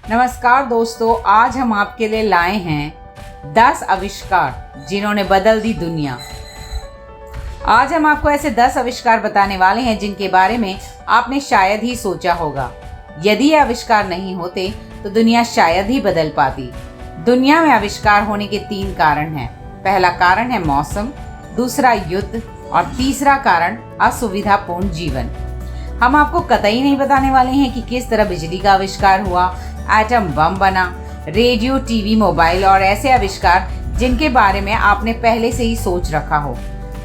नमस्कार दोस्तों, आज हम आपके लिए लाए हैं 10 आविष्कार जिन्होंने बदल दी दुनिया। आज हम आपको ऐसे 10 आविष्कार बताने वाले हैं जिनके बारे में आपने शायद ही सोचा होगा। यदि ये आविष्कार नहीं होते तो दुनिया शायद ही बदल पाती। दुनिया में आविष्कार होने के 3 कारण हैं। पहला कारण है मौसम, दूसरा युद्ध और तीसरा कारण असुविधापूर्ण जीवन। हम आपको कतई नहीं बताने वाले हैं कि किस तरह बिजली का आविष्कार हुआ, एटम बम बना, रेडियो, टीवी, मोबाइल और ऐसे आविष्कार जिनके बारे में आपने पहले से ही सोच रखा हो।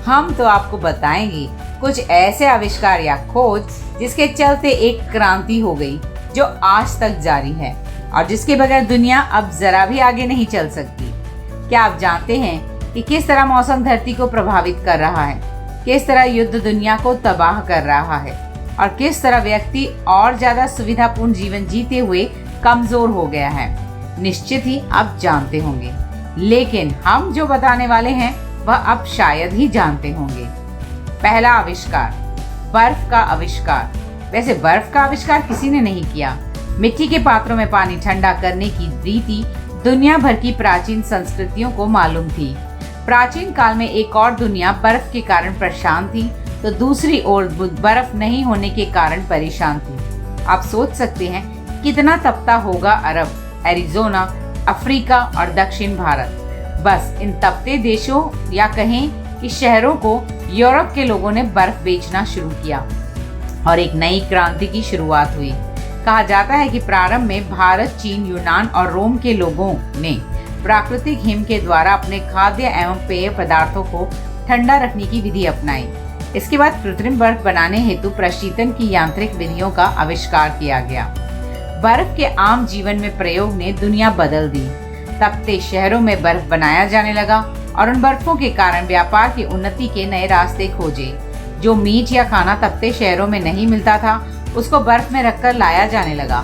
हम तो आपको बताएंगे कुछ ऐसे आविष्कार या खोज जिसके चलते एक क्रांति हो गई जो आज तक जारी है और जिसके बगैर दुनिया अब जरा भी आगे नहीं चल सकती। क्या आप जानते हैं कि किस तरह मौसम धरती को प्रभावित कर रहा है, किस तरह युद्ध दुनिया को तबाह कर रहा है और किस तरह व्यक्ति और ज्यादा सुविधापूर्ण जीवन जीते हुए कमजोर हो गया है? निश्चित ही आप जानते होंगे, लेकिन हम जो बताने वाले हैं वह आप शायद ही जानते होंगे। पहला आविष्कार, बर्फ का आविष्कार। वैसे बर्फ का आविष्कार किसी ने नहीं किया। मिट्टी के पात्रों में पानी ठंडा करने की रीति दुनिया भर की प्राचीन संस्कृतियों को मालूम थी। प्राचीन काल में एक और दुनिया बर्फ के कारण परेशान थी तो दूसरी ओर बर्फ नहीं होने के कारण परेशान थी। आप सोच सकते हैं कितना तपता होगा अरब, एरिज़ोना, अफ्रीका और दक्षिण भारत। बस इन तपते देशों या कहें कि शहरों को यूरोप के लोगों ने बर्फ बेचना शुरू किया और एक नई क्रांति की शुरुआत हुई। कहा जाता है कि प्रारंभ में भारत, चीन, यूनान और रोम के लोगों ने प्राकृतिक हिम के द्वारा अपने खाद्य एवं पेय पदार्थों को ठंडा रखने की विधि अपनाई। इसके बाद कृत्रिम बर्फ बनाने हेतु प्रशीतन की यांत्रिक विधियों का आविष्कार किया गया। बर्फ के आम जीवन में प्रयोग ने दुनिया बदल दी। तपते शहरों में बर्फ बनाया जाने लगा और उन बर्फों के कारण व्यापार की उन्नति के नए रास्ते खोजे। जो मीट या खाना तपते शहरों में नहीं मिलता था उसको बर्फ में रखकर लाया जाने लगा।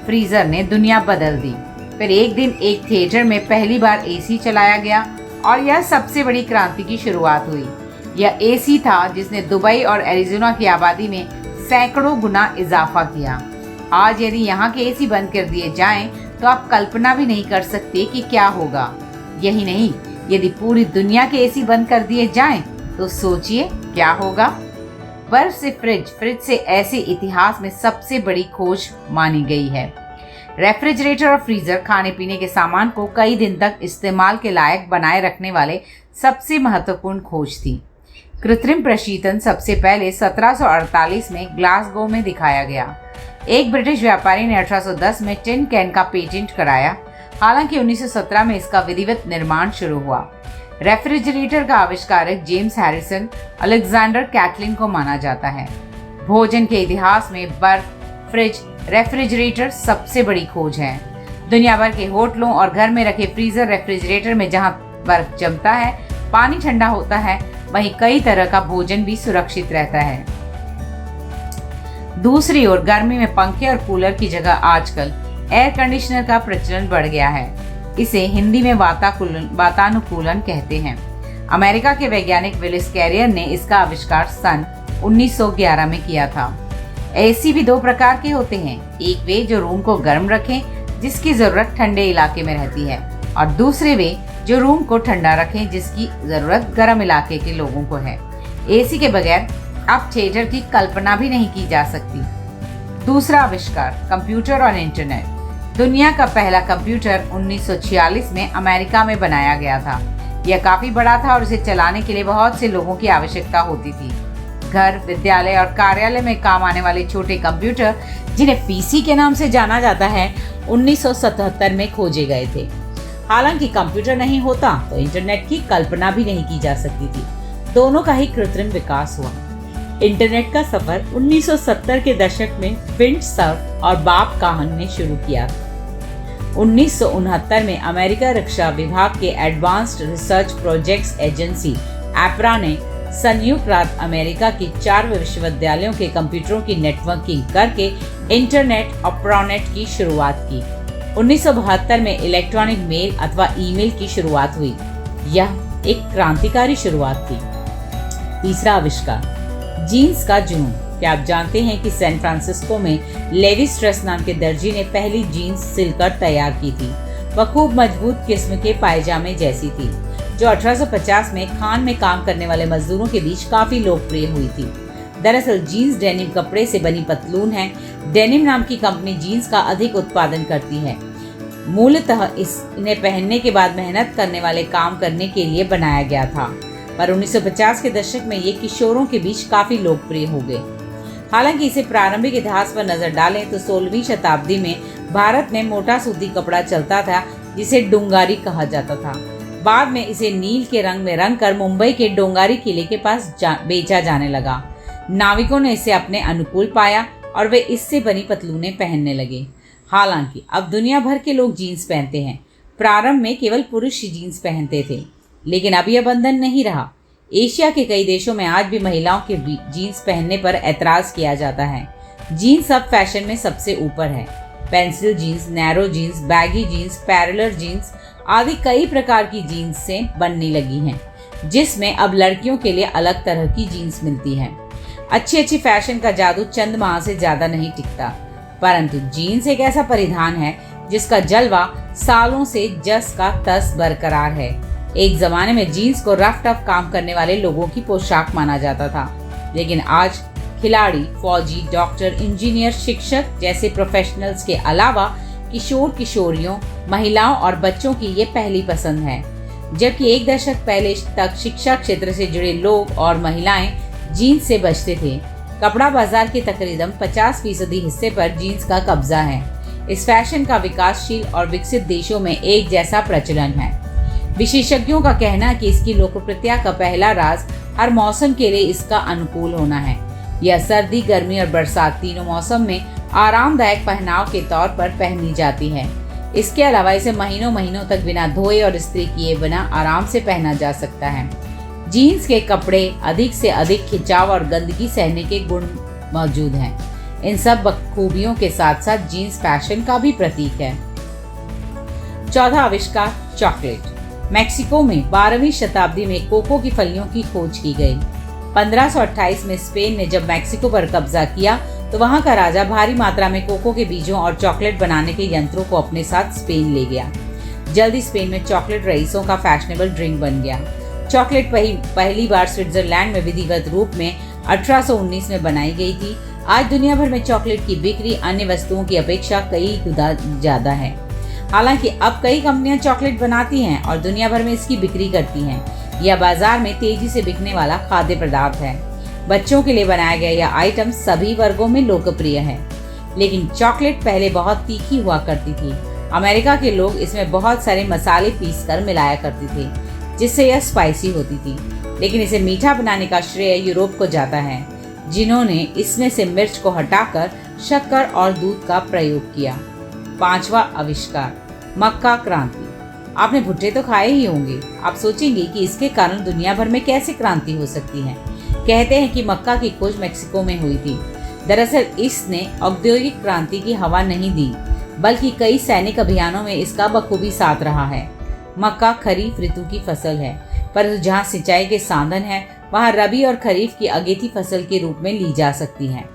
फ्रीजर ने दुनिया बदल दी। फिर एक दिन एक थिएटर में पहली बार एसी चलाया गया और यह सबसे बड़ी क्रांति की शुरुआत हुई। यह एसी था जिसने दुबई और एरिज़ोना की आबादी में सैकड़ों गुना इजाफा किया। आज यदि यहाँ के एसी बंद कर दिए जाएं, तो आप कल्पना भी नहीं कर सकते कि क्या होगा। यही नहीं, यदि पूरी दुनिया के एसी बंद कर दिए जाएं, तो सोचिए क्या होगा। बर्फ से फ्रिज से ऐसे इतिहास में सबसे बड़ी खोज मानी गई है। रेफ्रिजरेटर और फ्रीजर खाने पीने के सामान को कई दिन तक इस्तेमाल के लायक बनाए रखने वाले सबसे महत्वपूर्ण खोज थी। कृत्रिम प्रशीतन सबसे पहले 1748 में ग्लासगो में दिखाया गया। एक ब्रिटिश व्यापारी ने 1810 में टिन कैन का पेटेंट कराया। हालांकि 1917 में इसका विधिवत निर्माण शुरू हुआ। रेफ्रिजरेटर का आविष्कारक जेम्स हैरिसन अलेक्जेंडर कैटलिन को माना जाता है। भोजन के इतिहास में बर्फ, फ्रिज, रेफ्रिजरेटर सबसे बड़ी खोज है। दुनिया भर के होटलों और घर में रखे फ्रीजर रेफ्रिजरेटर में जहां बर्फ जमता है, पानी ठंडा होता है, वहीं कई तरह का भोजन भी सुरक्षित रहता है। दूसरी ओर गर्मी में पंखे और कूलर की जगह आजकल एयर कंडीशनर का प्रचलन बढ़ गया है। इसे हिंदी में वातानुकूलन कहते हैं। अमेरिका के वैज्ञानिक विलिस कैरियर ने इसका आविष्कार सन 1911 में किया था। एसी भी 2 प्रकार के होते हैं। एक वे जो रूम को गर्म रखें, जिसकी जरूरत ठंडे इलाके में रहती है, और दूसरे वे जो रूम को ठंडा रखें, जिसकी जरूरत गर्म इलाके के लोगों को है। एसी के बगैर अब थिएटर की कल्पना भी नहीं की जा सकती। दूसरा आविष्कार, कंप्यूटर और इंटरनेट। दुनिया का पहला कंप्यूटर 1946 में अमेरिका में बनाया गया था। यह काफी बड़ा था और इसे चलाने के लिए बहुत से लोगों की आवश्यकता होती थी। घर, विद्यालय और कार्यालय में काम आने वाले छोटे कंप्यूटर, जिन्हें पीसी के नाम से जाना जाता है, 1977 में खोजे गए थे। हालांकि कंप्यूटर नहीं होता तो इंटरनेट की कल्पना भी नहीं की जा सकती थी। दोनों का ही कृत्रिम विकास हुआ। इंटरनेट का सफर 1970 के दशक में विंड सर्फ और बॉब काहन ने शुरू किया। 1969 में अमेरिका रक्षा विभाग के एडवांस्ड रिसर्च प्रोजेक्ट्स एजेंसी एपरा ने संयुक्त राज्य अमेरिका के 4 विश्वविद्यालयों के कंप्यूटरों की नेटवर्किंग करके इंटरनेट और प्रोनेट की शुरुआत की। 1972 में इलेक्ट्रॉनिक मेल अथवा ईमेल की शुरुआत हुई। यह एक क्रांतिकारी शुरुआत थी। तीसरा आविष्कार, जीन्स का जुनून। क्या आप जानते हैं कि सैन फ्रांसिस्को में लेवी स्ट्रेस नाम के दर्जी ने पहली जीन्स सिलकर तैयार की थी। वह खूब मजबूत किस्म के पायजामे जैसी थी, जो 1850 में खान में काम करने वाले मजदूरों के बीच काफी लोकप्रिय हुई थी। दरअसल जीन्स डेनिम कपड़े से बनी पतलून है। डेनिम नाम की कंपनी जीन्स का अधिक उत्पादन करती है। मूलतः इन्हें पहनने के बाद मेहनत करने वाले काम करने के लिए बनाया गया था, पर 1950 के दशक में ये किशोरों के बीच काफी लोकप्रिय हो गए। हालांकि इसे प्रारंभिक इतिहास पर नजर डालें तो 16वीं शताब्दी में भारत में मोटा सूती कपड़ा चलता था, जिसे डोंगारी कहा जाता था। बाद में इसे नील के रंग में रंग कर मुंबई के डोंगारी किले के पास बेचा जाने लगा। नाविकों ने इसे अपने अनुकूल पाया और वे इससे बनी पतलूनें पहनने लगे। हालांकि अब दुनिया भर के लोग जीन्स पहनते हैं। प्रारंभ में केवल पुरुष ही जीन्स पहनते थे, लेकिन अब यह बंधन नहीं रहा। एशिया के कई देशों में आज भी महिलाओं के जीन्स पहनने पर ऐतराज किया जाता है। जीन्स अब फैशन में सबसे ऊपर है। Pencil jeans, narrow jeans, baggy jeans, parallel jeans आदि कई प्रकार की जीन्स से बनने लगी हैं, जिसमें अब लड़कियों के लिए अलग तरह की जीन्स मिलती है। अच्छी फैशन का जादू चंद माह से ज्यादा नहीं टिकता, परंतु जीन्स एक ऐसा परिधान है जिसका जलवा सालों से जस का तस बरकरार है। एक जमाने में जीन्स को रफ टफ काम करने वाले लोगों की पोशाक माना जाता था, लेकिन आज खिलाड़ी, फौजी, डॉक्टर, इंजीनियर, शिक्षक जैसे प्रोफेशनल्स के अलावा किशोर किशोरियों, महिलाओं और बच्चों की ये पहली पसंद है। जबकि एक दशक पहले तक शिक्षा क्षेत्र से जुड़े लोग और महिलाएं जीन्स से बचते थे। कपड़ा बाजार के तकरीबन 50% हिस्से पर जीन्स का कब्जा है। इस फैशन का विकासशील और विकसित देशों में एक जैसा प्रचलन है। विशेषज्ञों का कहना है कि इसकी लोकप्रियता का पहला राज हर मौसम के लिए इसका अनुकूल होना है। यह सर्दी, गर्मी और बरसात तीनों मौसम में आरामदायक पहनाव के तौर पर पहनी जाती है। इसके अलावा इसे महीनों महीनों तक बिना धोए और इस्त्री किए बिना आराम से पहना जा सकता है। जीन्स के कपड़े अधिक से अधिक खिंचाव और गंदगी सहने के गुण मौजूद हैं। इन सब खूबियों के साथ साथ जीन्स फैशन का भी प्रतीक है। चौथा आविष्कार, चॉकलेट। मेक्सिको में 12वीं शताब्दी में कोको की फलियों की खोज की गई। 1528 में स्पेन ने जब मेक्सिको पर कब्जा किया तो वहां का राजा भारी मात्रा में कोको के बीजों और चॉकलेट बनाने के यंत्रों को अपने साथ स्पेन ले गया। जल्दी स्पेन में चॉकलेट रईसों का फैशनेबल ड्रिंक बन गया। चॉकलेट पहली बार स्विट्जरलैंड में विधिवत रूप में 1819 में बनाई गई थी। आज दुनिया भर में चॉकलेट की बिक्री अन्य वस्तुओं की अपेक्षा कई गुना ज्यादा है। हालांकि अब कई कंपनियां चॉकलेट बनाती हैं और दुनिया भर में इसकी बिक्री करती हैं। यह बाजार में तेजी से बिकने वाला खाद्य पदार्थ है। बच्चों के लिए बनाया गया यह आइटम सभी वर्गों में लोकप्रिय है। लेकिन चॉकलेट पहले बहुत तीखी हुआ करती थी। अमेरिका के लोग इसमें बहुत सारे मसाले पीसकर मिलाया करते थे, जिससे यह स्पाइसी होती थी। लेकिन इसे मीठा बनाने का श्रेय यूरोप को जाता है, जिन्होंने इसमें से मिर्च को हटाकर शक्कर और दूध का प्रयोग किया। पांचवा आविष्कार, मक्का क्रांति। आपने भुट्टे तो खाए ही होंगे। आप सोचेंगे कि इसके कारण दुनिया भर में कैसे क्रांति हो सकती है। कहते हैं कि मक्का की खोज मेक्सिको में हुई थी। दरअसल इसने औद्योगिक क्रांति की हवा नहीं दी, बल्कि कई सैनिक अभियानों में इसका बखूबी साथ रहा है। मक्का खरीफ ऋतु की फसल है, पर जहाँ सिंचाई के साधन है वहाँ रबी और खरीफ की अगेती फसल के रूप में ली जा सकती है।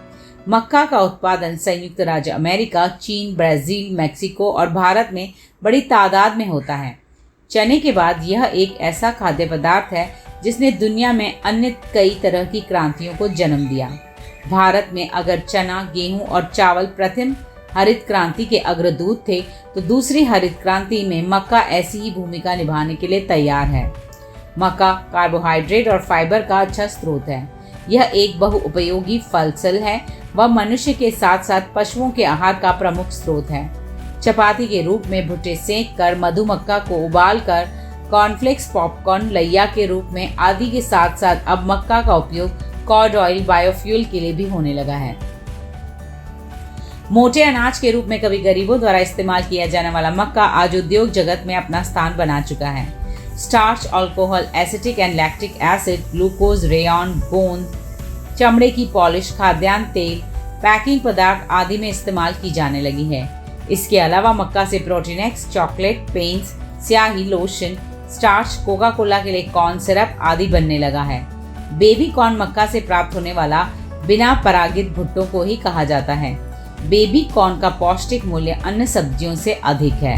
मक्का का उत्पादन संयुक्त राज्य अमेरिका, चीन, ब्राजील, मेक्सिको और भारत में बड़ी तादाद में होता है। चने के बाद यह एक ऐसा खाद्य पदार्थ है जिसने दुनिया में अन्य कई तरह की क्रांतियों को जन्म दिया। भारत में अगर चना, गेहूं और चावल प्रथम हरित क्रांति के अग्रदूत थे, तो दूसरी हरित क्रांति में मक्का ऐसी ही भूमिका निभाने के लिए तैयार है। मक्का कार्बोहाइड्रेट और फाइबर का अच्छा स्रोत है। यह एक बहुउपयोगी फल है। वह मनुष्य के साथ साथ पशुओं के आहार का प्रमुख स्रोत है। चपाती के रूप में भुट्टे सेंक कर, मधुमक्का को उबाल कर, कॉर्नफ्लेक्स, पॉपकॉर्न, लैया के रूप में आदि के साथ साथ अब मक्का का उपयोग कॉर्ड ऑयल, बायोफ्यूल के लिए भी होने लगा है। मोटे अनाज के रूप में कभी गरीबों द्वारा इस्तेमाल किया जाने वाला मक्का आज उद्योग जगत में अपना स्थान बना चुका है। Starch, alcohol, acetic and lactic acid, glucose, rayon, गोंद, चमड़े की पॉलिश, खाद्यान्न तेल, पैकिंग पदार्थ आदि में इस्तेमाल की जाने लगी है। इसके अलावा मक्का से प्रोटीन एक्स, चॉकलेट, पेंट्स, स्याही, लोशन, स्टार्च, कोका कोला के लिए कॉर्न सिरप आदि बनने लगा है। बेबी कॉर्न मक्का से प्राप्त होने वाला बिना परागित भुट्टो को ही कहा जाता है। बेबी कॉर्न का पौष्टिक मूल्य अन्य सब्जियों से अधिक है।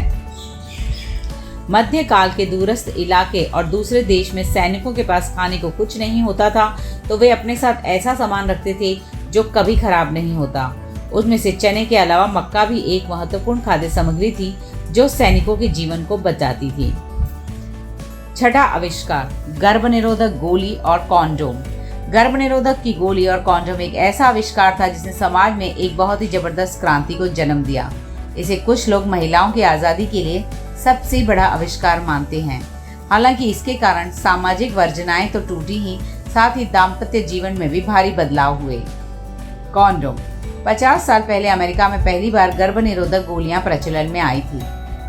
मध्यकाल के दूरस्थ इलाके और दूसरे देश में सैनिकों के पास खाने को कुछ नहीं होता था तो वे अपने साथ ऐसा सामान रखते थे जो कभी खराब नहीं होता। उसमें से चने के अलावा मक्का भी एक महत्वपूर्ण खाद्य सामग्री थी जो सैनिकों के जीवन को बचाती थी। छठा आविष्कार, गर्भनिरोधक गोली और कॉन्डोम। गर्भनिरोधक की गोली और कॉन्डोम एक ऐसा आविष्कार था जिसने समाज में एक बहुत ही जबरदस्त क्रांति को जन्म दिया। इसे कुछ लोग महिलाओं की आज़ादी के लिए सबसे बड़ा आविष्कार मानते हैं। हालांकि इसके कारण सामाजिक वर्जनाएं तो टूटी ही, साथ ही दाम्पत्य जीवन में भी भारी बदलाव हुए। कॉन्डोम 50 साल पहले अमेरिका में पहली बार गर्भनिरोधक गोलियां प्रचलन में आई थी।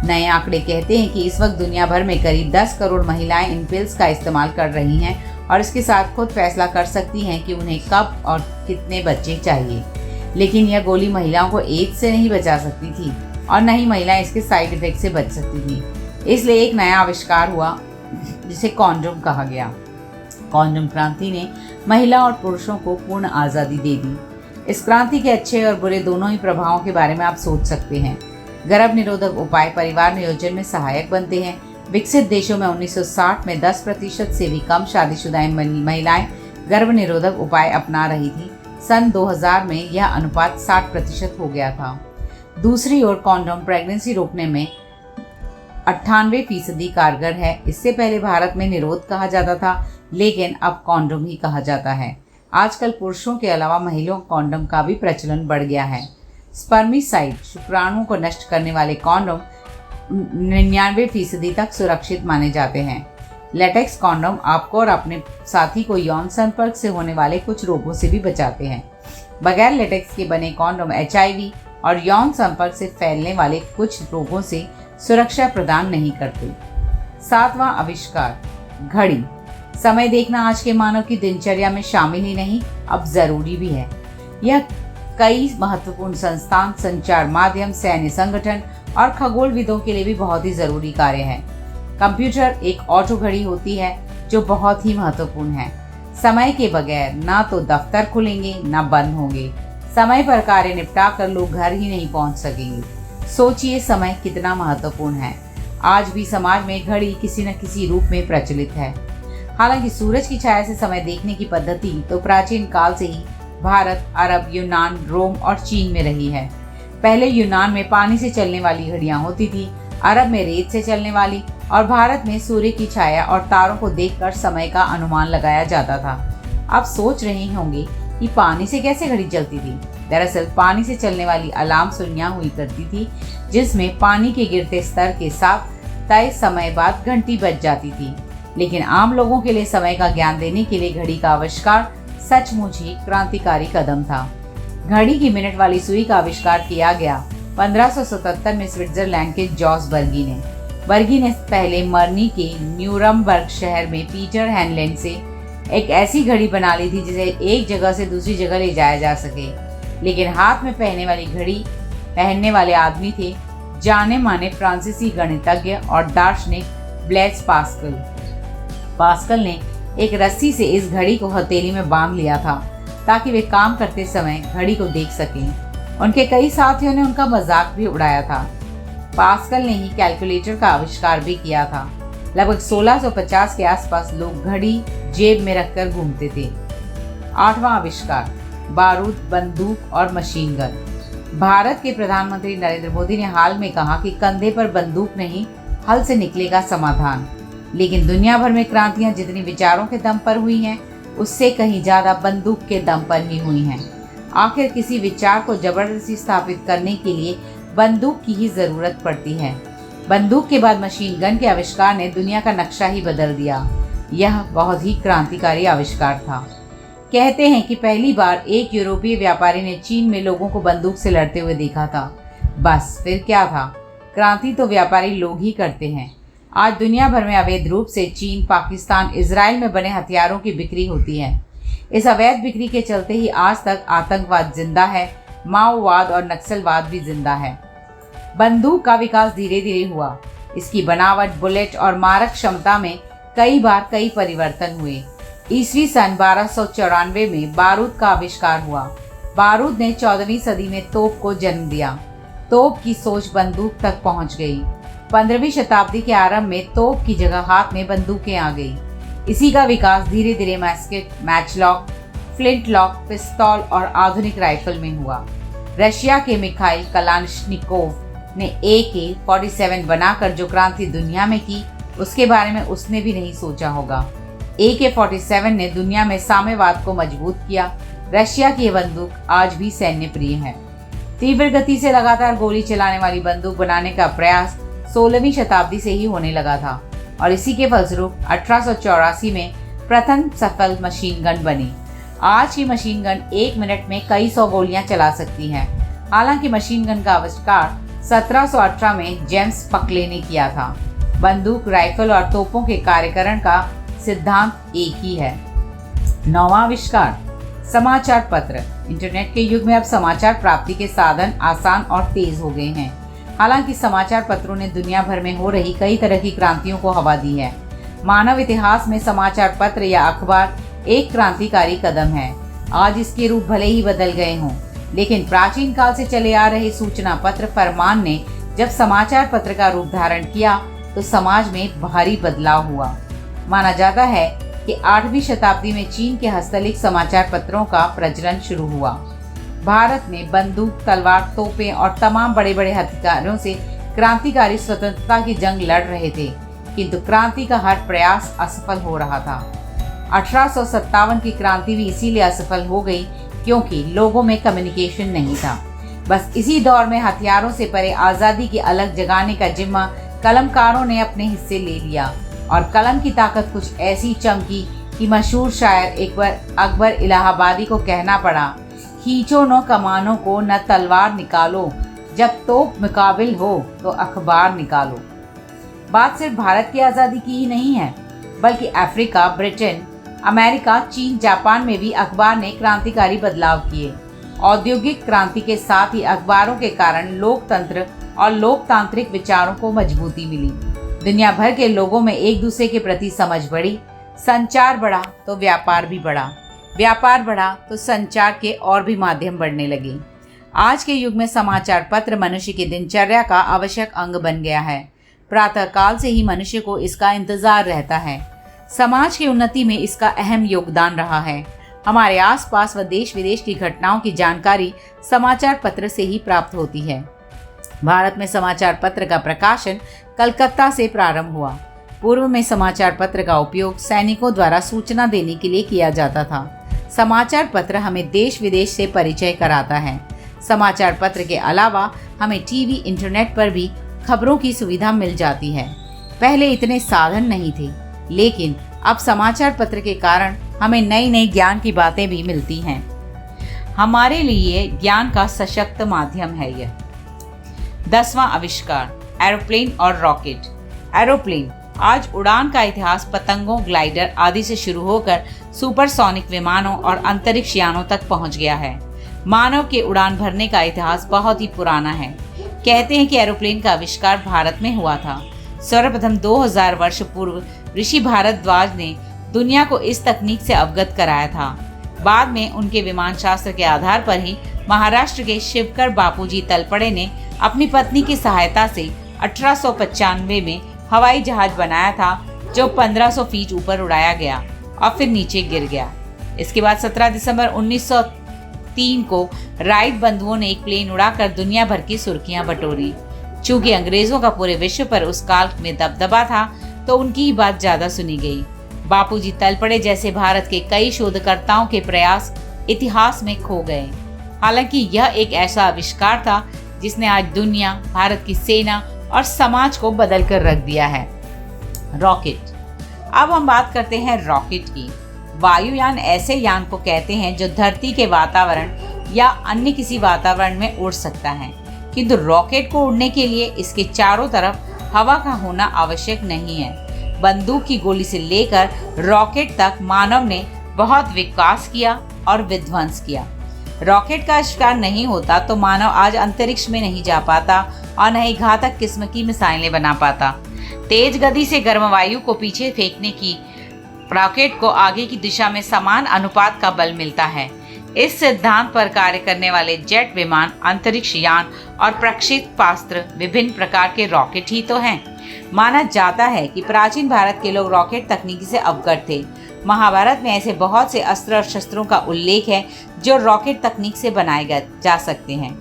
नए आंकड़े कहते हैं कि इस वक्त दुनिया भर में करीब 10 करोड़ महिलाएं इन पिल्स का इस्तेमाल कर रही हैं और इसके साथ खुद फैसला कर सकती हैं कि उन्हें कब और कितने बच्चे चाहिए। लेकिन यह गोली महिलाओं को एड्स से नहीं बचा सकती थी और न ही महिलाएं इसके साइड इफेक्ट से बच सकती थी। इसलिए एक नया आविष्कार हुआ जिसे कॉन्डोम कहा गया। कॉन्डोम क्रांति ने महिला और पुरुषों को पूर्ण आज़ादी दे दी। इस क्रांति के अच्छे और बुरे दोनों ही प्रभावों के बारे में आप सोच सकते हैं। गर्भ निरोधक उपाय परिवार नियोजन में सहायक बनते हैं। विकसित देशों में 1960 में 10% से भी कम शादीशुदा महिलाएं गर्भ निरोधक उपाय अपना रही थी। सन 2000 में यह अनुपात 60% हो गया था। दूसरी ओर कॉन्डोम प्रेगनेंसी रोकने में 98% कारगर है। इससे पहले भारत में निरोध कहा जाता था, लेकिन अब कॉन्डोम ही कहा जाता है। आजकल पुरुषों के अलावा महिलाओं कॉन्डोम का भी प्रचलन बढ़ गया है। स्पर्मिसाइड शुक्राणुओं को नष्ट करने वाले कॉन्डोम 99% तक सुरक्षित माने जाते हैं। लेटेक्स कॉन्डोम आपको और अपने साथी को यौन संपर्क से होने वाले कुछ रोगों से भी बचाते हैं। बगैर लेटेक्स के बने कॉन्डोम HIV और यौन संपर्क से फैलने वाले कुछ रोगों से सुरक्षा प्रदान नहीं करते। सातवां आविष्कार, घड़ी। समय देखना आज के मानव की दिनचर्या में शामिल ही नहीं, अब जरूरी भी है। यह कई महत्वपूर्ण संस्थान, संचार माध्यम, सैन्य संगठन और खगोलविदों के लिए भी बहुत ही जरूरी कार्य है। कंप्यूटर एक ऑटो घड़ी होती है जो बहुत ही महत्वपूर्ण है। समय के बगैर ना तो दफ्तर खुलेंगे ना बंद होंगे। समय पर कार्य निपटा कर लोग घर ही नहीं पहुंच सकेंगे। सोचिए समय कितना महत्वपूर्ण है। आज भी समाज में घड़ी किसी न किसी रूप में प्रचलित है। हालांकि सूरज की छाया से समय देखने की पद्धति तो प्राचीन काल से ही भारत, अरब, यूनान, रोम और चीन में रही है। पहले यूनान में पानी से चलने वाली घड़ियां होती थी, अरब में रेत से चलने वाली और भारत में सूर्य की छाया और तारों को देखकर समय का अनुमान लगाया जाता था। आप सोच रहे होंगे कि पानी से कैसे घड़ी चलती थी। दरअसल पानी से चलने वाली अलार्म सुइयां हुई करती थी जिसमें पानी के गिरते स्तर के साथ तय समय बाद घंटी बज जाती थी। लेकिन आम लोगों के लिए समय का ज्ञान देने के लिए घड़ी का आविष्कार सचमुच ही क्रांतिकारी कदम था। घड़ी की मिनट वाली सुई का आविष्कार किया गया 1577 में स्विट्जरलैंड के जॉस बर्गी ने पहले मरनी के न्यूरमबर्ग शहर में पीटर हैनलेंड से एक ऐसी घड़ी बना ली थी जिसे एक जगह से दूसरी जगह ले जाया जा सके। लेकिन हाथ में पहनने वाली घड़ी पहनने वाले आदमी थे जाने माने फ्रांसीसी गणितज्ञ और दार्शनिक ब्लेस पास्कल ने एक रस्सी से इस घड़ी को हथेली में बांध लिया था ताकि वे काम करते समय घड़ी को देख सकें। उनके कई साथियों ने उनका मजाक भी उड़ाया था। पास्कल ने ही कैलकुलेटर का आविष्कार भी किया था। लगभग 1650 के आसपास लोग घड़ी जेब में रखकर घूमते थे। आठवां आविष्कार, बारूद, बंदूक और मशीन गन। भारत के प्रधानमंत्री नरेंद्र मोदी ने हाल में कहा कि कंधे पर बंदूक नहीं, हल से निकलेगा समाधान। लेकिन दुनिया भर में क्रांतियां जितनी विचारों के दम पर हुई हैं, उससे कहीं ज्यादा बंदूक के दम पर ही हुई हैं। आखिर किसी विचार को जबरदस्ती स्थापित करने के लिए बंदूक की ही जरूरत पड़ती है। बंदूक के बाद मशीन गन के आविष्कार ने दुनिया का नक्शा ही बदल दिया। यह बहुत ही क्रांतिकारी आविष्कार था। कहते हैं कि पहली बार एक यूरोपीय व्यापारी ने चीन में लोगों को बंदूक से लड़ते हुए देखा था। बस फिर क्या था, क्रांति तो व्यापारी लोग ही करते हैं। आज दुनिया भर में अवैध रूप से चीन, पाकिस्तान, इजराइल में बने हथियारों की बिक्री होती है। इस अवैध बिक्री के चलते ही आज तक आतंकवाद जिंदा है, माओवाद और नक्सलवाद भी जिंदा है। बंदूक का विकास धीरे धीरे हुआ। इसकी बनावट, बुलेट और मारक क्षमता में कई बार कई परिवर्तन हुए। ईस्वी सन 1294 में बारूद का आविष्कार हुआ। बारूद ने 14वीं सदी में तोप को जन्म दिया। तोप की सोच बंदूक तक पहुंच गई। 15वीं शताब्दी के आरंभ में तोप की जगह हाथ में बंदूकें आ गई। इसी का विकास धीरे धीरे मैस्केट, मैचलॉक, फ्लिंटलॉक, पिस्तौल और आधुनिक राइफल में हुआ। रशिया के मिखाइल कलाश्निकोव ने AK-47 बनाकर जो क्रांति दुनिया में की, उसके बारे में उसने भी नहीं सोचा होगा। AK-47 ने दुनिया में साम्यवाद को मजबूत किया। रशिया की यह बंदूक आज भी सैन्य प्रिय है। तीव्र गति से लगातार गोली चलाने वाली बंदूक बनाने का प्रयास 16वीं शताब्दी से ही होने लगा था और इसी के फलस्वरूप 1884 में प्रथम सफल मशीन गन बनी। आज की मशीन गन 1 मिनट में कई सौ गोलियां चला सकती है। हालांकि मशीन गन का आविष्कार 1718 में जेम्स पकले ने किया था। बंदूक, राइफल और तोपों के कार्यकरण का सिद्धांत एक ही है। 9वां आविष्कार, समाचार पत्र। इंटरनेट के युग में अब समाचार प्राप्ति के साधन आसान और तेज हो गए हैं। हालांकि समाचार पत्रों ने दुनिया भर में हो रही कई तरह की क्रांतियों को हवा दी है। मानव इतिहास में समाचार पत्र या अखबार एक क्रांतिकारी कदम है। आज इसके रूप भले ही बदल गए हों, लेकिन प्राचीन काल से चले आ रहे सूचना पत्र फरमान ने जब समाचार पत्र का रूप धारण किया तो समाज में भारी बदलाव हुआ। माना जाता है कि 8वीं शताब्दी में चीन के हस्तलिखित समाचार पत्रों का प्रचलन शुरू हुआ। भारत में बंदूक, तलवार, तोपें और तमाम बड़े बड़े हथियारों से क्रांतिकारी स्वतंत्रता की जंग लड़ रहे थे, किंतु क्रांति का हर प्रयास असफल हो रहा था। 1857 की क्रांति भी इसीलिए असफल हो गई क्योंकि लोगों में कम्युनिकेशन नहीं था। बस इसी दौर में हथियारों से परे आज़ादी की अलग जगाने का जिम्मा कलमकारों ने अपने हिस्से ले लिया और कलम की ताकत कुछ ऐसी चमकी कि मशहूर शायर अकबर इलाहाबादी को कहना पड़ा, खींचो न कमानों को न तलवार निकालो, जब तोप मुकाबिल हो तो अखबार निकालो। बात सिर्फ भारत की आज़ादी की ही नहीं है, बल्कि अफ्रीका, ब्रिटेन, अमेरिका, चीन, जापान में भी अखबार ने क्रांतिकारी बदलाव किए। औद्योगिक क्रांति के साथ ही अखबारों के कारण लोकतंत्र और लोकतांत्रिक विचारों को मजबूती मिली। दुनिया भर के लोगों में एक दूसरे के प्रति समझ बढ़ी। संचार बढ़ा तो व्यापार भी बढ़ा, व्यापार बढ़ा तो संचार के और भी माध्यम बढ़ने लगे। आज के युग में समाचार पत्र मनुष्य की दिनचर्या का आवश्यक अंग बन गया है। प्रातःकाल से ही मनुष्य को इसका इंतजार रहता है। समाज की उन्नति में इसका अहम योगदान रहा है। हमारे आसपास व देश विदेश की घटनाओं की जानकारी समाचार पत्र से ही प्राप्त होती है। भारत में समाचार पत्र का प्रकाशन कलकत्ता से प्रारंभ हुआ। पूर्व में समाचार पत्र का उपयोग सैनिकों द्वारा सूचना देने के लिए किया जाता था। समाचार पत्र हमें देश विदेश से परिचय कराता है। समाचार पत्र के अलावा हमें टीवी, इंटरनेट पर भी खबरों की सुविधा मिल जाती है। पहले इतने साधन नहीं थे, लेकिन अब समाचार पत्र के कारण हमें नई नई ज्ञान की बातें भी मिलती हैं। हमारे लिए ज्ञान का सशक्त माध्यम है यह। 10वां आविष्कार, एरोप्लेन और रॉकेट। एरोप्लेन। आज उड़ान का इतिहास पतंगों, ग्लाइडर आदि से शुरू होकर सुपरसोनिक विमानों और अंतरिक्ष यानों तक पहुंच गया है। मानव के उड़ान भरने का इतिहास बहुत ही पुराना है। कहते हैं कि एरोप्लेन का आविष्कार भारत में हुआ था। सर्वप्रथम 2000 वर्ष पूर्व ऋषि भारद्वाज ने दुनिया को इस तकनीक से अवगत कराया था। बाद में उनके विमान शास्त्र के आधार पर ही महाराष्ट्र के शिवकर बापूजी तलपड़े ने अपनी पत्नी की सहायता से 1895 में हवाई जहाज बनाया था, जो 1500 फीट ऊपर उड़ाया गया और फिर नीचे गिर गया। इसके बाद 17 दिसंबर 1903 को राइट बंधुओं ने एक प्लेन उड़ाकर दुनिया भर की सुर्खियां बटोरी। चूंकि अंग्रेजों का पूरे विश्व पर उस काल में दबदबा था, तो उनकी ही बात ज्यादा सुनी गई। बापूजी तलपड़े जैसे भारत के कई शोधकर्ताओं के प्रयास इतिहास में खो गए। हालांकि यह एक ऐसा आविष्कार था जिसने आज दुनिया, भारत की सेना और समाज को बदल कर रख दिया है। रॉकेट। अब हम बात करते हैं रॉकेट की। वायुयान ऐसे यान को कहते हैं जो धरती के वातावरण या अन्य किसी वातावरण में उड़ सकता है, किंतु रॉकेट को उड़ने के लिए इसके चारों तरफ हवा का होना आवश्यक नहीं है। बंदूक की गोली से लेकर रॉकेट तक मानव ने बहुत विकास किया और विध्वंस किया। रॉकेट का आविष्कार नहीं होता तो मानव आज अंतरिक्ष में नहीं जा पाता और न ही घातक किस्म की मिसाइलें बना पाता। तेज गति से गर्म वायु को पीछे फेंकने की रॉकेट को आगे की दिशा में समान अनुपात का बल मिलता है। इस सिद्धांत पर कार्य करने वाले जेट विमान, अंतरिक्ष यान और प्रक्षेपास्त्र विभिन्न प्रकार के रॉकेट ही तो हैं। माना जाता है कि प्राचीन भारत के लोग रॉकेट तकनीकी से अवगत थे। महाभारत में ऐसे बहुत से अस्त्र और शस्त्रों का उल्लेख है जो रॉकेट तकनीक से बनाए जा सकते हैं।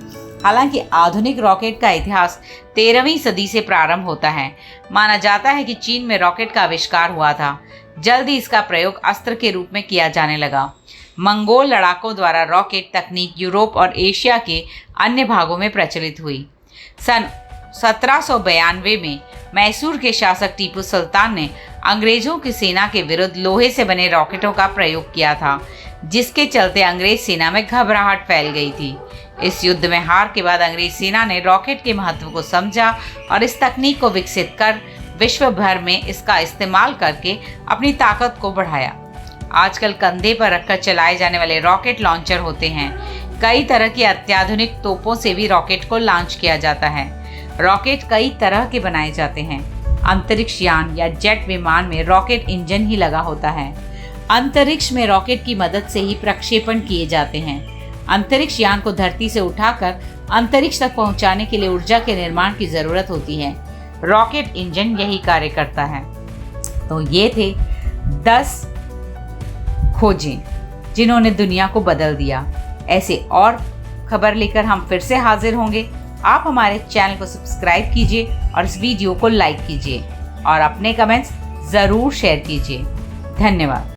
हालांकि आधुनिक रॉकेट का इतिहास 13वीं सदी से प्रारंभ होता है। माना जाता है कि चीन में रॉकेट का आविष्कार हुआ था। जल्द ही इसका प्रयोग अस्त्र के रूप में किया जाने लगा। मंगोल लड़ाकों द्वारा रॉकेट तकनीक यूरोप और एशिया के अन्य भागों में प्रचलित हुई। सन 1792 में मैसूर के शासक टीपू सुल्तान ने अंग्रेजों की सेना के विरुद्ध लोहे से बने रॉकेटों का प्रयोग किया था, जिसके चलते अंग्रेज सेना में घबराहट फैल गई थी। इस युद्ध में हार के बाद अंग्रेज सेना ने रॉकेट के महत्व को समझा और इस तकनीक को विकसित कर विश्व भर में इसका इस्तेमाल करके अपनी ताकत को बढ़ाया। आजकल कंधे पर रखकर चलाए जाने वाले रॉकेट लॉन्चर होते हैं। कई तरह की अत्याधुनिक तोपों से भी रॉकेट को लॉन्च किया जाता है। रॉकेट कई तरह के बनाए जाते हैं। अंतरिक्ष यान या जेट विमान में रॉकेट इंजन ही लगा होता है। अंतरिक्ष में रॉकेट की मदद से ही प्रक्षेपण किए जाते हैं। अंतरिक्ष यान को धरती से उठाकर अंतरिक्ष तक पहुंचाने के लिए ऊर्जा के निर्माण की जरूरत होती है। रॉकेट इंजन यही कार्य करता है। तो ये थे 10 खोजें जिन्होंने दुनिया को बदल दिया। ऐसे और खबर लेकर हम फिर से हाजिर होंगे। आप हमारे चैनल को सब्सक्राइब कीजिए और इस वीडियो को लाइक कीजिए और अपने कमेंट्स ज़रूर शेयर कीजिए। धन्यवाद।